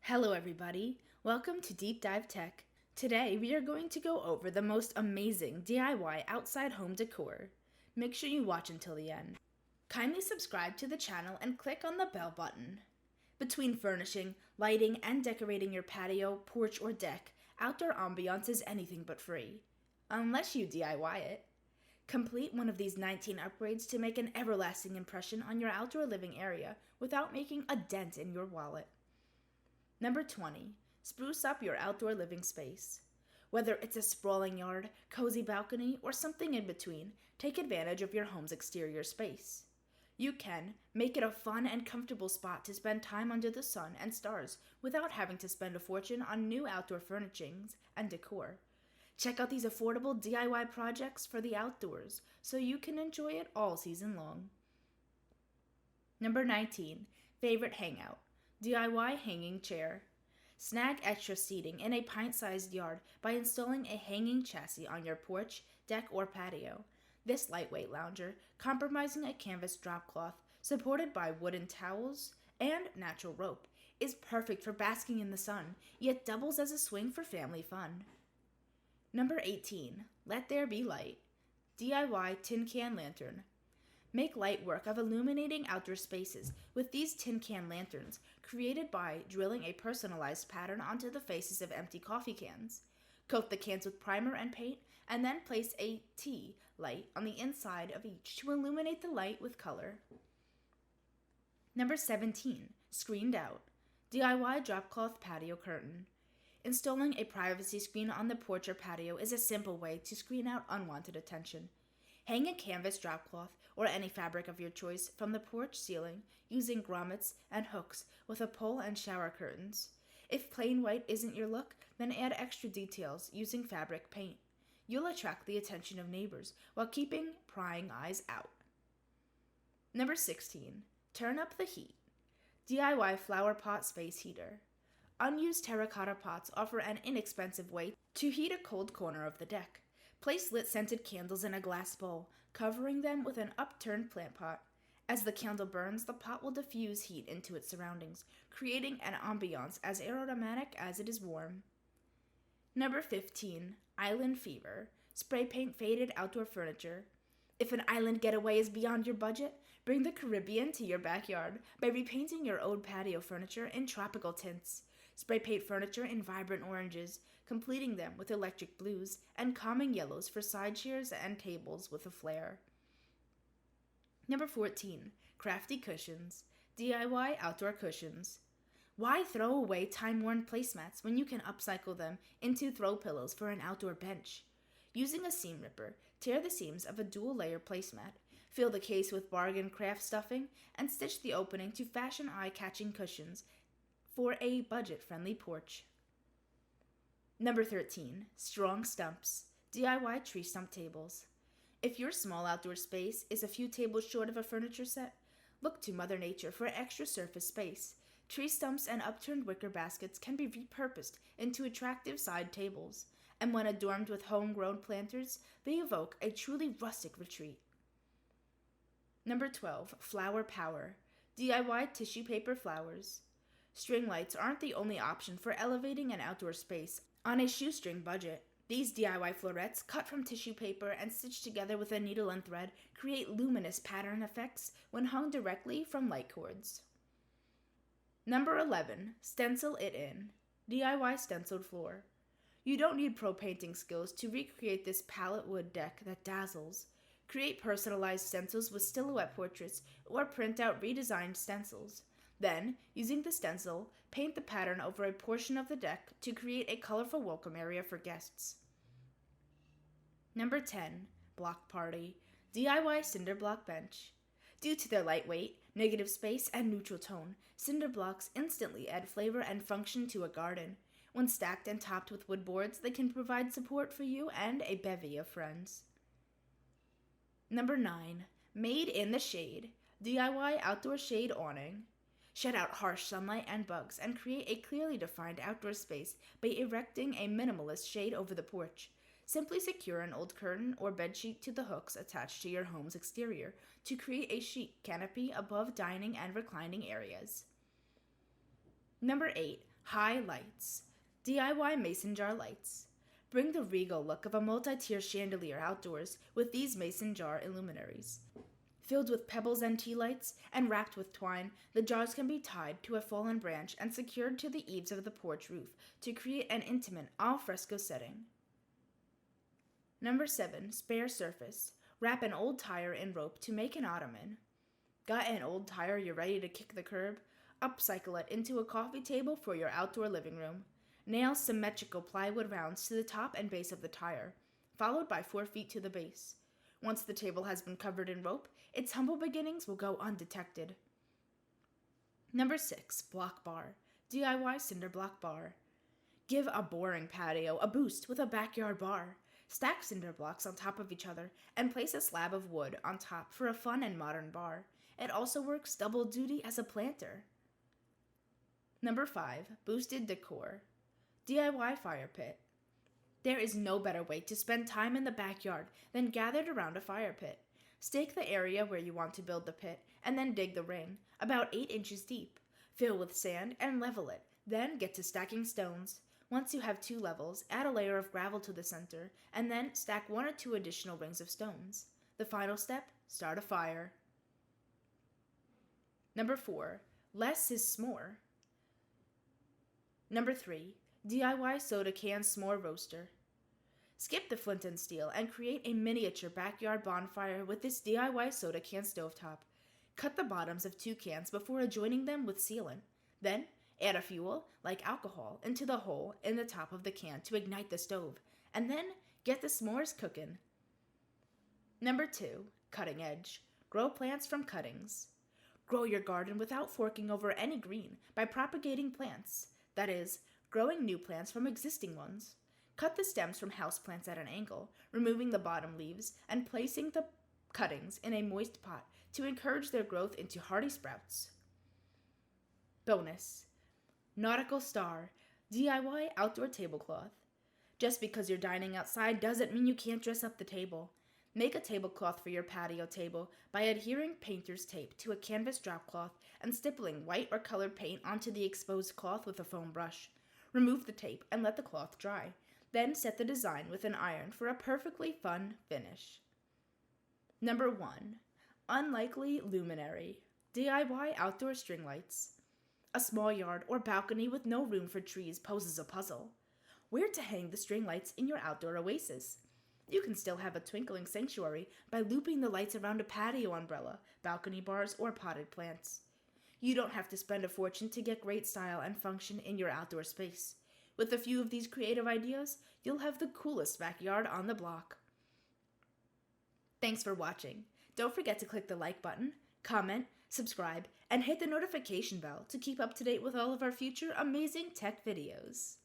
Hello everybody, welcome to Deep Dive Tech. Today we are going to go over the most amazing DIY outside home decor. Make sure you watch until the end. Kindly subscribe to the channel and click on the bell button. Between furnishing, lighting, and decorating your patio, porch, or deck, outdoor ambiance is anything but free. Unless you DIY it. Complete one of these 19 upgrades to make an everlasting impression on your outdoor living area without making a dent in your wallet. Number 20. Spruce up your outdoor living space. Whether it's a sprawling yard, cozy balcony, or something in between, take advantage of your home's exterior space. You can make it a fun and comfortable spot to spend time under the sun and stars without having to spend a fortune on new outdoor furnishings and decor. Check out these affordable DIY projects for the outdoors so you can enjoy it all season long. Number 19. Favorite hangout. DIY hanging chair. Snag extra seating in a pint-sized yard by installing a hanging chassis on your porch, deck, or patio. This lightweight lounger, comprising a canvas drop cloth supported by wooden towels and natural rope, is perfect for basking in the sun, yet doubles as a swing for family fun. Number 18. Let there be light. DIY tin can lantern. Make light work of illuminating outdoor spaces with these tin can lanterns, created by drilling a personalized pattern onto the faces of empty coffee cans. Coat the cans with primer and paint, and then place a tea light on the inside of each to illuminate the light with color. Number 17. Screened out. DIY dropcloth patio curtain. Installing a privacy screen on the porch or patio is a simple way to screen out unwanted attention. Hang a canvas dropcloth or any fabric of your choice from the porch ceiling using grommets and hooks with a pole and shower curtains. If plain white isn't your look, then add extra details using fabric paint. You'll attract the attention of neighbors while keeping prying eyes out. Number 16. Turn up the heat. DIY flower pot space heater. Unused terracotta pots offer an inexpensive way to heat a cold corner of the deck. Place lit scented candles in a glass bowl, covering them with an upturned plant pot. As the candle burns, the pot will diffuse heat into its surroundings, creating an ambiance as aromatic as it is warm. Number 15. Island Fever. Spray paint faded outdoor furniture. If an island getaway is beyond your budget, bring the Caribbean to your backyard by repainting your old patio furniture in tropical tints. Spray paint furniture in vibrant oranges, completing them with electric blues and calming yellows for side chairs and tables with a flair. Number 14. Crafty cushions. DIY outdoor cushions. Why throw away time-worn placemats when you can upcycle them into throw pillows for an outdoor bench? Using a seam ripper, tear the seams of a dual-layer placemat, fill the case with bargain craft stuffing, and stitch the opening to fashion eye-catching cushions for a budget-friendly porch. Number 13. Strong stumps. DIY tree stump tables. If your small outdoor space is a few tables short of a furniture set, look to Mother Nature for extra surface space. Tree stumps and upturned wicker baskets can be repurposed into attractive side tables, and when adorned with homegrown planters, they evoke a truly rustic retreat. Number 12. Flower Power. DIY tissue paper flowers. String lights aren't the only option for elevating an outdoor space on a shoestring budget. These DIY florets, cut from tissue paper and stitched together with a needle and thread, create luminous pattern effects when hung directly from light cords. Number 11. Stencil it in. DIY stenciled floor. You don't need pro painting skills to recreate this palette wood deck that dazzles. Create personalized stencils with silhouette portraits or print out redesigned stencils. Then, using the stencil, paint the pattern over a portion of the deck to create a colorful welcome area for guests. Number 10. Block Party. DIY cinder block bench. Due to their lightweight, negative space, and neutral tone, cinder blocks instantly add flavor and function to a garden. When stacked and topped with wood boards, they can provide support for you and a bevy of friends. Number 9. Made in the Shade. DIY outdoor shade awning. Shut out harsh sunlight and bugs and create a clearly defined outdoor space by erecting a minimalist shade over the porch. Simply secure an old curtain or bedsheet to the hooks attached to your home's exterior to create a chic canopy above dining and reclining areas. Number 8. High lights. DIY mason jar lights. Bring the regal look of a multi-tier chandelier outdoors with these mason jar illuminaries. Filled with pebbles and tea lights and wrapped with twine, the jars can be tied to a fallen branch and secured to the eaves of the porch roof to create an intimate al fresco setting. Number 7. Spare surface. Wrap an old tire in rope to make an ottoman. Got an old tire you're ready to kick the curb? Upcycle it into a coffee table for your outdoor living room. Nail symmetrical plywood rounds to the top and base of the tire, followed by 4 feet to the base. Once the table has been covered in rope, its humble beginnings will go undetected. Number 6. Block bar. DIY cinder block bar. Give a boring patio a boost with a backyard bar. Stack cinder blocks on top of each other and place a slab of wood on top for a fun and modern bar. It also works double duty as a planter. Number 5. Boosted decor. DIY fire pit. There is no better way to spend time in the backyard than gathered around a fire pit. Stake the area where you want to build the pit and then dig the ring, about 8 inches deep. Fill with sand and level it, then get to stacking stones. Once you have 2 levels, add a layer of gravel to the center and then stack 1 or 2 additional rings of stones. The final step, start a fire. Number 4. Less is more. Number 3. DIY soda can s'more roaster. Skip the flint and steel and create a miniature backyard bonfire with this DIY soda can stovetop. Cut the bottoms of 2 cans before adjoining them with sealant. Then, add a fuel, like alcohol, into the hole in the top of the can to ignite the stove, and then get the s'mores cooking. Number 2. Cutting edge. Grow plants from cuttings. Grow your garden without forking over any green by propagating plants. That is, growing new plants from existing ones. Cut the stems from houseplants at an angle, removing the bottom leaves and placing the cuttings in a moist pot to encourage their growth into hardy sprouts. Bonus. Nautical Star. DIY outdoor tablecloth. Just because you're dining outside doesn't mean you can't dress up the table. Make a tablecloth for your patio table by adhering painter's tape to a canvas drop cloth and stippling white or colored paint onto the exposed cloth with a foam brush. Remove the tape and let the cloth dry. Then set the design with an iron for a perfectly fun finish. Number 1. Unlikely luminary. DIY outdoor string lights. A small yard or balcony with no room for trees poses a puzzle. Where to hang the string lights in your outdoor oasis? You can still have a twinkling sanctuary by looping the lights around a patio umbrella, balcony bars, or potted plants. You don't have to spend a fortune to get great style and function in your outdoor space. With a few of these creative ideas, you'll have the coolest backyard on the block. Thanks for watching. Don't forget to click the like button, comment, subscribe, and hit the notification bell to keep up to date with all of our future amazing tech videos.